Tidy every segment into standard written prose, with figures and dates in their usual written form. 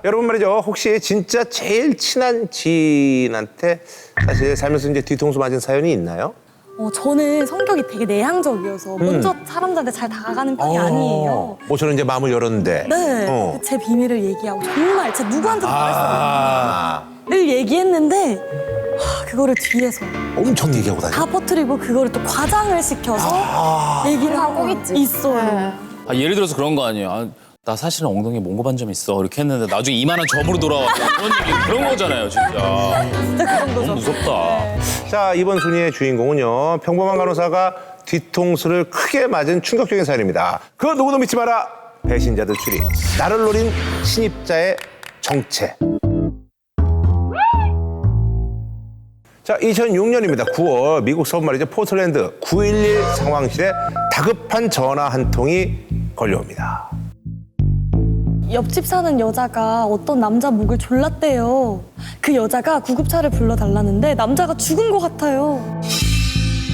여러분 말이죠. 혹시 진짜 제일 친한 지인한테 사실 살면서 이제 뒤통수 맞은 사연이 있나요? 저는 성격이 되게 내향적이어서 먼저 사람들한테 잘 다가가는 편이 아니에요. 저는 이제 마음을 열었는데. 네, 제 비밀을 얘기하고 정말 제가 누구한테도 말할 수 없는 늘 얘기했는데 그거를 뒤에서 엄청 얘기하고 다녀. 다 퍼뜨리고 그거를 또 과장을 시켜서 얘기를 하고 있어요. 예를 들어서 그런 거 아니에요. 나 사실은 엉덩이에 몽고반점 있어. 이렇게 했는데 나중에 이만한 점으로 돌아왔다. 그런 거잖아요, 진짜. 진짜 그 정도죠. 너무 무섭다. 자, 이번 순위의 주인공은요. 평범한 간호사가 뒤통수를 크게 맞은 충격적인 사연입니다. 그 누구도 믿지 마라. 배신자들 추리. 나를 노린 신입자의 정체. 자, 2006년입니다. 9월 미국 서부 말이죠. 포틀랜드 911 상황실에 다급한 전화 한 통이 걸려옵니다. 옆집 사는 여자가 어떤 남자 목을 졸랐대요. 그 여자가 구급차를 불러달라는데 남자가 죽은 것 같아요.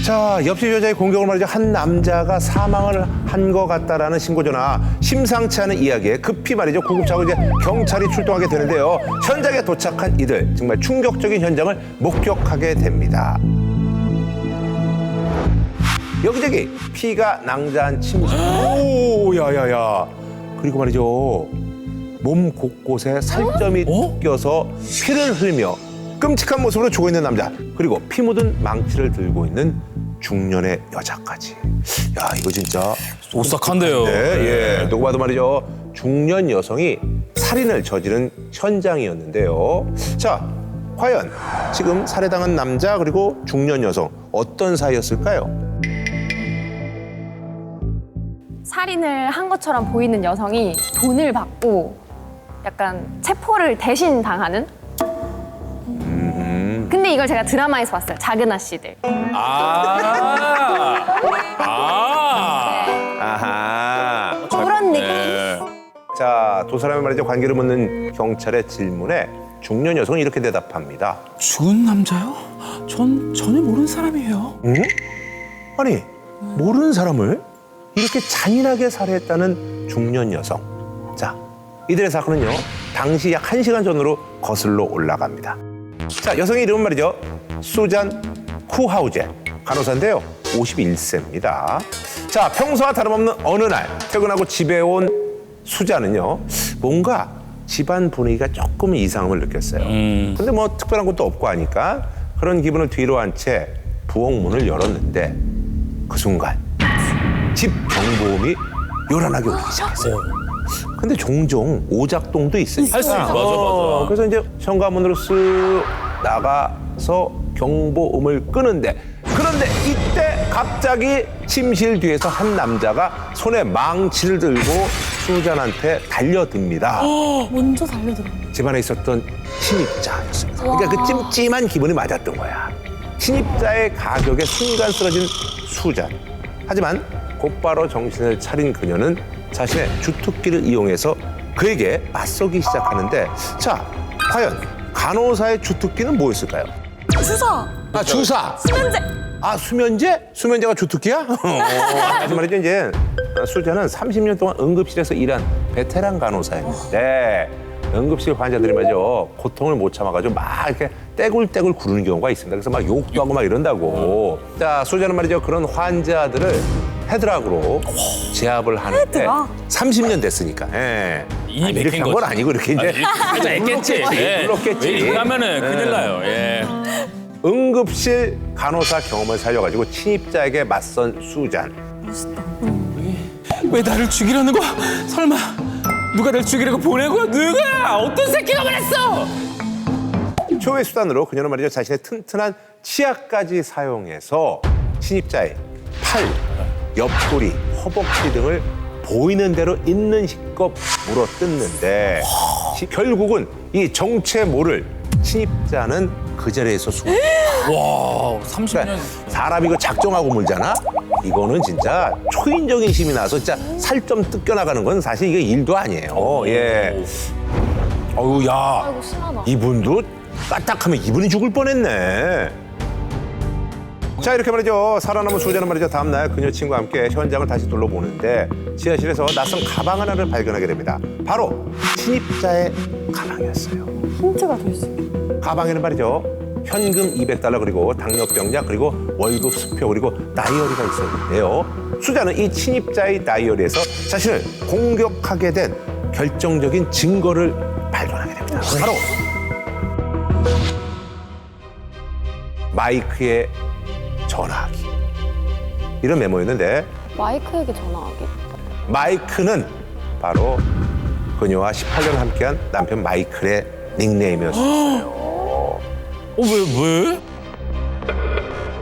자, 옆집 여자의 공격을 말이죠. 한 남자가 사망을 한 것 같다라는 신고 전화. 심상치 않은 이야기에 급히 말이죠. 구급차고 이제 경찰이 출동하게 되는데요. 현장에 도착한 이들 정말 충격적인 현장을 목격하게 됩니다. 여기저기 피가 낭자한 침실. 오, 야야야. 그리고 말이죠. 몸 곳곳에 살점이 껴서 피를 흘리며 끔찍한 모습으로 죽어 있는 남자. 그리고 피 묻은 망치를 들고 있는 중년의 여자까지. 야, 이거 진짜 오싹한데요. 예, 누구 봐도 말이죠. 중년 여성이 살인을 저지른 현장이었는데요. 자, 과연 지금 살해당한 남자 그리고 중년 여성 어떤 사이였을까요? 살인을 한 것처럼 보이는 여성이 돈을 받고 약간 체포를 대신 당하는? 근데 이걸 제가 드라마에서 봤어요. 작은 아씨들. 아하. 그런 느낌. 자, 두 사람의 말이죠. 관계를 묻는 경찰의 질문에 중년 여성은 이렇게 대답합니다. 죽은 남자요? 전 전혀 모르는 사람이에요. 응? 아니, 모르는 사람을 이렇게 잔인하게 살해했다는 중년 여성. 자, 이들의 사건은요, 당시 약 1시간 전으로 거슬러 올라갑니다. 자, 여성의 이름은 말이죠. 수잔 쿠하우제. 간호사인데요. 51세입니다. 자, 평소와 다름없는 어느 날 퇴근하고 집에 온 수잔은요, 뭔가 집안 분위기가 조금 이상함을 느꼈어요. 근데 뭐 특별한 것도 없고 하니까 그런 기분을 뒤로 한 채 부엌문을 열었는데 그 순간 집 경보음이 요란하게 울리기 시작했어요. 근데 종종 오작동도 있어요. 할 수 있어. 맞아. 그래서 이제 현관문으로 쓱 나가서 경보음을 끄는데 그런데 이때 갑자기 침실 뒤에서 한 남자가 손에 망치를 들고 수잔한테 달려듭니다. 먼저 달려들었네. 집안에 있었던 신입자였습니다. 그러니까 그 찜찜한 기분이 맞았던 거야. 신입자의 가격에 순간 쓰러진 수잔. 하지만 곧바로 정신을 차린 그녀는 자신의 주특기를 이용해서 그에게 맞서기 시작하는데, 자, 과연 간호사의 주특기는 뭐였을까요? 주사! 아, 주사! 수면제! 아, 수면제? 수면제가 주특기야? 하지만 말이죠, 이제 수잔은 30년 동안 응급실에서 일한 베테랑 간호사였는데 응급실 환자들이 말이죠, 고통을 못 참아가지고 막 이렇게 떼굴떼굴 구르는 경우가 있습니다. 그래서 막 욕도 하고 막 이런다고. 자, 수잔은 말이죠, 그런 환자들을 헤드락으로 제압을 하는데 헤드락? 30년 됐으니까. 예. 이미 아니, 이렇게 맥힌 한 건 거지. 아니고 이렇게 이제 했겠지. 눌렀겠지. 이렇게 하면은 큰일 나요. 예. 응급실 간호사 경험을 살려가지고 친입자에게 맞선 수잔. 왜 나를 죽이려는 거야? 설마 누가 나를 죽이려고 보낸 거야? 누가? 어떤 새끼가 그랬어? 최후의 수단으로 그녀는 말이죠, 자신의 튼튼한 치아까지 사용해서 친입자의 팔, 옆구리, 허벅지 등을 보이는 대로 있는 힘껏 물어뜯는데 결국은 이 정체모를 친입자는 그 자리에서 죽어. 와, 30년. 그러니까 사람이 이거 작정하고 물잖아? 이거는 진짜 초인적인 힘이 나서 진짜 살점 뜯겨나가는 건 사실 이게 일도 아니에요. 예. 어우, 야. 아이고, 심하다. 이분도 까딱하면 이분이 죽을 뻔했네. 자, 이렇게 말이죠. 살아남은 수자는 말이죠. 다음날 그녀 친구와 함께 현장을 다시 둘러보는데 지하실에서 낯선 가방 하나를 발견하게 됩니다. 바로 침입자의 가방이었어요. 힌트가 될 수 있어요. 가방에는 말이죠. 현금 200달러 그리고 당뇨병약 그리고 월급 수표 그리고 다이어리가 있었는데요. 수자는 이 침입자의 다이어리에서 자신을 공격하게 된 결정적인 증거를 발견하게 됩니다. 바로 마이크의 전화기. 이런 메모였는데 마이크에게 전화하기. 마이크는 바로 그녀와 18년 함께한 남편 마이클의 닉네임이었어요. 왜?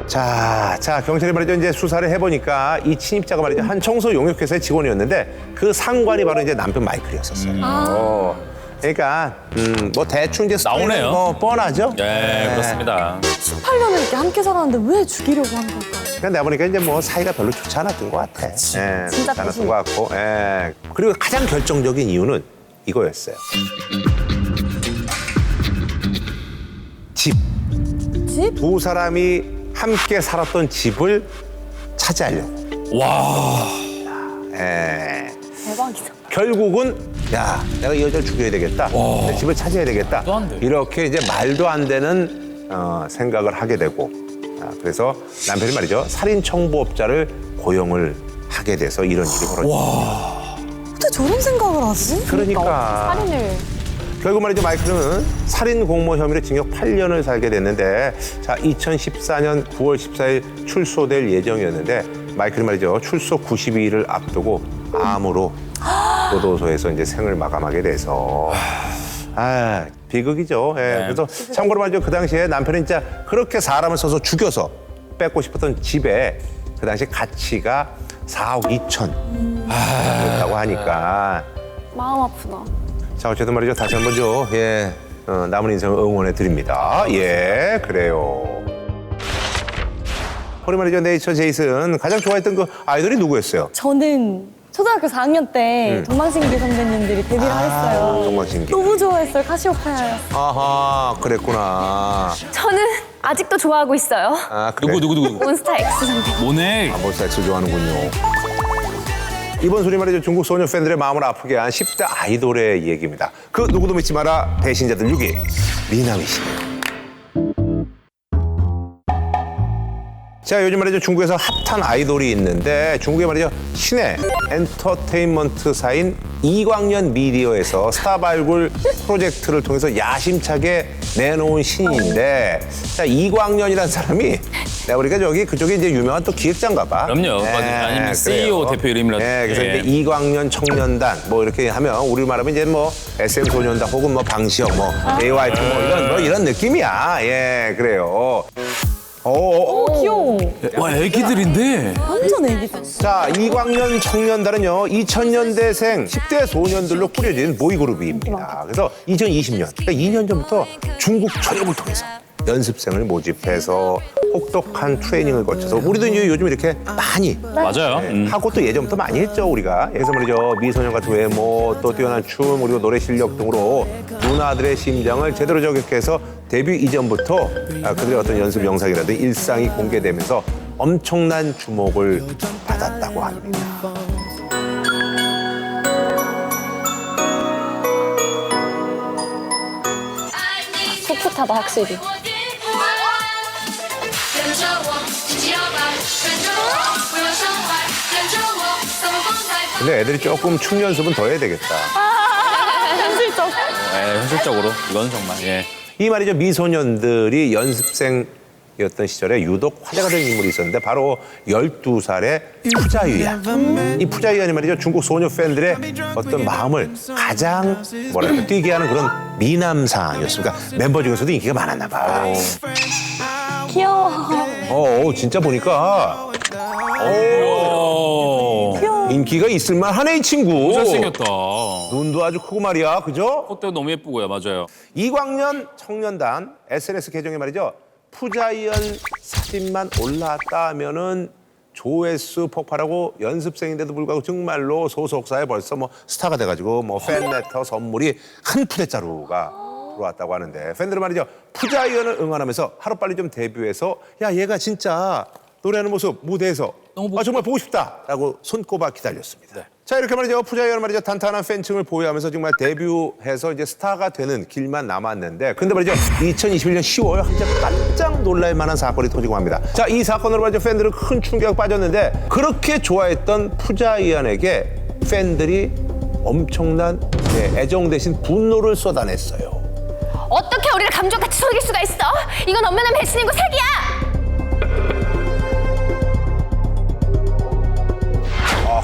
자, 경찰이 말이죠. 이제 수사를 해보니까 이 침입자가 말이죠. 한 청소 용역회사의 직원이었는데 그 상관이 바로 이제 남편 마이클이었었어요. 그러니까, 뭐 대충 이제 스토리는 나오네요. 뭐 뻔하죠? 예, 그렇습니다. 18년을 이렇게 함께 살았는데 왜 죽이려고 한 걸까요? 그러니까 내가 보니까 이제 뭐 사이가 별로 좋지 않았던 것 같아. 예, 진짜 좋지 않았던 배신. 것 같고. 예. 그리고 가장 결정적인 이유는 이거였어요. 집. 집? 두 사람이 함께 살았던 집을 차지하려고. 와. 예. 대박이다. 결국은 야, 내가 이 여자를 죽여야 되겠다. 내 집을 차지해야 되겠다. 말도 안 돼. 이렇게 이제 말도 안 되는 생각을 하게 되고 그래서 남편이 말이죠. 살인 청부업자를 고용을 하게 돼서 이런 일이 벌어집니다. 어떻게 저런 생각을 하지? 그러니까 살인을. 결국 말이죠. 마이클은 살인 공모 혐의로 징역 8년을 살게 됐는데 자 2014년 9월 14일 출소될 예정이었는데 마이클이 말이죠. 출소 90일을 앞두고 암으로 교도소에서 이제 생을 마감하게 돼서 비극이죠. 예. 네. 그래서 참고로 말이죠. 그 당시에 남편은 진짜 그렇게 사람을 써서 죽여서 뺏고 싶었던 집에 그 당시 가치가 4억 2천이었다고 하니까 마음 아프다. 자, 어쨌든 말이죠. 다시 한 번죠. 예. 남은 인생을 응원해 드립니다. 예, 그래요. 우리 말이죠. 네이처 제이슨 가장 좋아했던 그 아이돌이 누구였어요? 저는 초등학교 4학년 때 동방신기 선배님들이 데뷔를 했어요. 동방신기. 너무 좋아했어요. 카시오페아였어요. 아하, 그랬구나. 저는 아직도 좋아하고 있어요. 아, 그래. 누구? 몬스타 X 선배. 모네. 몬스타엑스 좋아하는군요. 이번 소리 말이죠. 중국 소녀 팬들의 마음을 아프게 한 10대 아이돌의 얘기입니다. 그 누구도 믿지 마라 배신자들 6위 미나미 씨. 자, 요즘 말이죠. 중국에서 핫한 아이돌이 있는데 중국에 말이죠. 신의 엔터테인먼트사인 이광년 미디어에서 스타 발굴 프로젝트를 통해서 야심차게 내놓은 신인인데 자, 이광년이라는 사람이 내가 보니까 그쪽에 이제 유명한 또 기획자인가 봐. 그럼요. 아니면 CEO 그래요. 대표 이름이라도. 네, 그래서 예. 이제 이광년 청년단 뭐 이렇게 하면 우리 말하면 이제 뭐 SM 소년단 혹은 뭐 방시혁 뭐 JYP 뭐 이런 느낌이야. 예, 그래요. 귀여워. 와, 애기들인데. 완전 애기들. 자, 이광년 청년단은요, 2000년대생 10대 소년들로 꾸려진 보이그룹입니다. 그래서 2020년, 그러니까 2년 전부터 중국 전역을 통해서 연습생을 모집해서 혹독한 트레이닝을 거쳐서 우리도 이제 요즘 이렇게 많이 맞아요. 하고 또 예전부터 많이 했죠, 우리가. 그래서 말이죠, 미소년 같은 외모, 또 뛰어난 춤, 그리고 노래 실력 등으로 누나들의 심장을 제대로 저격해서 데뷔 이전부터 그들의 어떤 연습 영상이라든 일상이 공개되면서 엄청난 주목을 받았다고 합니다. 풋풋하다 확실히. 근데 애들이 조금 춤 연습은 더 해야 되겠다. 현실적. 예, 현실적으로 이건 정말. 예. 이 말이죠. 미소년들이 연습생이었던 시절에 유독 화제가 된 인물이 있었는데 바로 12살의 푸자유야. 이 푸자유야는 말이죠. 중국 소녀 팬들의 어떤 마음을 가장 뭐랄까 뛰게 하는 그런 미남상이었습니다. 멤버 중에서도 인기가 많았나 봐. 귀여워. 진짜 보니까 인기가 있을만 하네 이 친구. 잘생겼다. 눈도 아주 크고 말이야. 그죠? 콧대도 너무 예쁘고요. 맞아요. 이광년 청년단 SNS 계정에 말이죠. 푸자이언 사진만 올라왔다 하면은 조회수 폭발하고 연습생인데도 불구하고 정말로 소속사에 벌써 뭐 스타가 돼가지고 뭐 팬레터 선물이 한 푸대자루가 들어왔다고 하는데 팬들은 말이죠. 푸자이언을 응원하면서 하루빨리 좀 데뷔해서 야 얘가 진짜 노래하는 모습 무대에서 정말 보고 싶다라고 손꼽아 기다렸습니다. 자 이렇게 말이죠. 푸자이언은 말이죠. 탄탄한 팬층을 보유하면서 정말 데뷔해서 이제 스타가 되는 길만 남았는데 근데 말이죠. 2021년 10월 한참 깜짝 놀랄 만한 사건이 터지고 합니다. 자 이 사건으로 말이죠. 팬들은 큰 충격에 빠졌는데 그렇게 좋아했던 푸자이언에게 팬들이 엄청난 애정 대신 분노를 쏟아냈어요. 어떻게 우리를 감정같이 속일 수가 있어? 이건 엄연한 배신이고 사기야!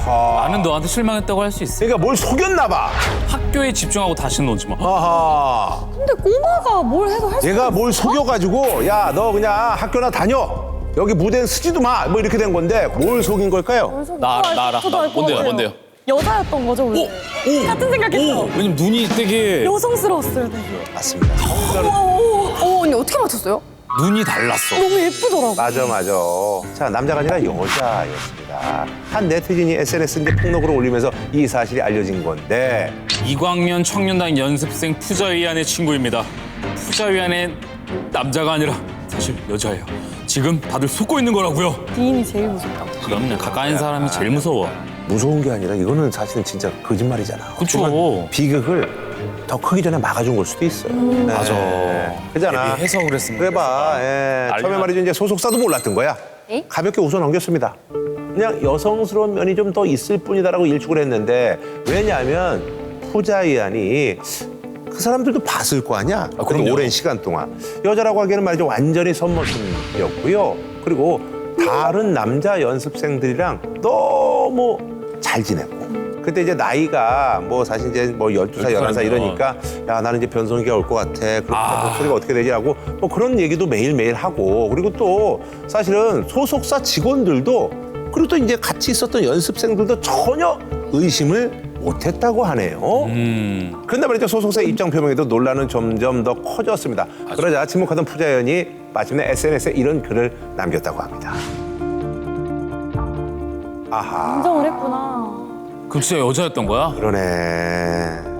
나는 너한테 실망했다고 할 수 있어. 그러니까 뭘 속였나 봐. 학교에 집중하고 다시는 오지 마. 아하. 근데 꼬마가 뭘 해도 할 수 얘가 뭘 속여가지고 야 너 그냥 학교나 다녀. 여기 무대는 쓰지도 마. 뭐 이렇게 된 건데 뭘 속인 걸까요? 나 알아. 저도 알것 뭔데요? 같아요. 뭔데요? 여자였던 거죠 원래. 같은 생각했죠. 왜냐면 눈이 되게 여성스러웠어요 되게. 맞습니다. 언니 어떻게 맞췄어요? 눈이 달랐어. 너무 예쁘더라고. 맞아. 자 남자가 아니라 여자였습니다. 한 네티즌이 SNS 이제 폭로글을 올리면서 이 사실이 알려진 건데 이광면 청년단 연습생 푸자위안의 친구입니다. 푸자위안의 남자가 아니라 사실 여자예요. 지금 다들 속고 있는 거라고요. 디인이 제일 무섭다고. 그럼요. 가까이 있는 사람이 제일 무서워. 무서운 게 아니라 이거는 사실은 진짜 거짓말이잖아. 그쵸. 하지만 비극을 더 크기 전에 막아준 걸 수도 있어요. 네. 맞아. 그잖아. 해서 그랬습니다. 그래 봐. 예. 처음에 말이죠. 이제 소속사도 몰랐던 거야. 에? 가볍게 웃어 넘겼습니다. 그냥 여성스러운 면이 좀 더 있을 뿐이다라고 일축을 했는데 왜냐하면 푸자이안이 그 사람들도 봤을 거 아니야. 그 그럼요. 오랜 시간 동안. 여자라고 하기에는 말이죠. 완전히 선모습이었고요. 그리고 다른 남자 연습생들이랑 너무 잘 지냈고. 그때 이제 나이가 뭐 사실 이제 뭐 12살, 11살 이러니까 야 나는 이제 변성기가 올 것 같아. 그럼 목소리가 어떻게 되지 하고 뭐 그런 얘기도 매일매일 하고 그리고 또 사실은 소속사 직원들도 그리고 또 이제 같이 있었던 연습생들도 전혀 의심을 못했다고 하네요. 그런데 말이죠. 소속사 입장 표명에도 논란은 점점 더 커졌습니다. 그러자 침묵하던 푸자연이 마침내 SNS에 이런 글을 남겼다고 합니다. 아하. 인정을 했구나. 그럼 진짜 여자였던 거야? 그러네.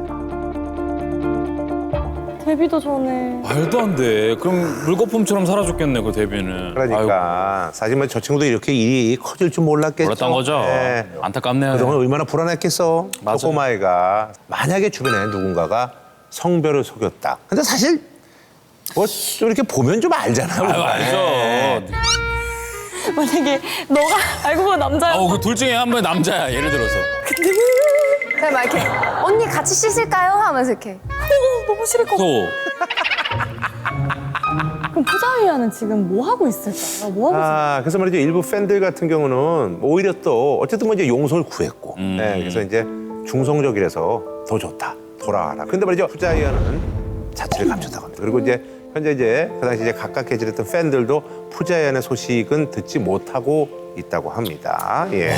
데뷔도 전에. 말도 안 돼. 그럼 물거품처럼 사라졌겠네, 그 데뷔는. 그러니까 사실 뭐 저 친구도 이렇게 일이 커질 줄 몰랐겠죠. 몰랐던 거죠. 네. 안타깝네요. 그동안 얼마나 불안했겠어. 맞아요. 저 꼬마애가. 만약에 주변에 누군가가 성별을 속였다. 근데 사실 뭐 좀 이렇게 보면 좀 알잖아. 아유, 우리가. 알죠. 만약에 너가 알고 보면 남자야. 그 둘 중에 한 명이 남자야, 예를 들어서. 그냥 막 이렇게 언니 같이 씻을까요? 하면서 이렇게 너무 싫을 것 같아. 또 그럼 푸자위안은 지금 뭐 하고 있을까? 뭐 하고 있을까? 그래서 말이죠. 일부 팬들 같은 경우는 오히려 또 어쨌든 뭐 이제 용서를 구했고. 네, 그래서 이제 중성적이라서 더 좋다. 돌아와라. 근데 말이죠. 푸자이언은 자취를 감췄다고 합니다. 그리고 이제 현재 이제 그 당시 이제 가깝게 지냈던 팬들도 푸자이언의 소식은 듣지 못하고 있다고 합니다. 예.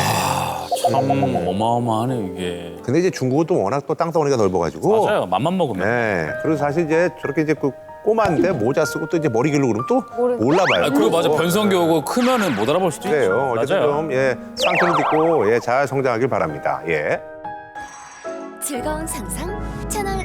참 어마어마하네, 이게. 근데 이제 중국은 또 워낙 또 땅덩어리가 넓어가지고. 맞아요. 맘만 먹으면. 네. 그리고 사실 이제 저렇게 이제 그 꼬마인데 모자 쓰고 또 이제 머리 길러 그러면 또 몰라봐요. 그리고 맞아. 변성기 오고 크면은 못 알아볼 수도 그래요. 있죠. 어쨌든 맞아요. 좀 상처를 딛고 잘 성장하길 바랍니다. 예. 즐거운 상상 채널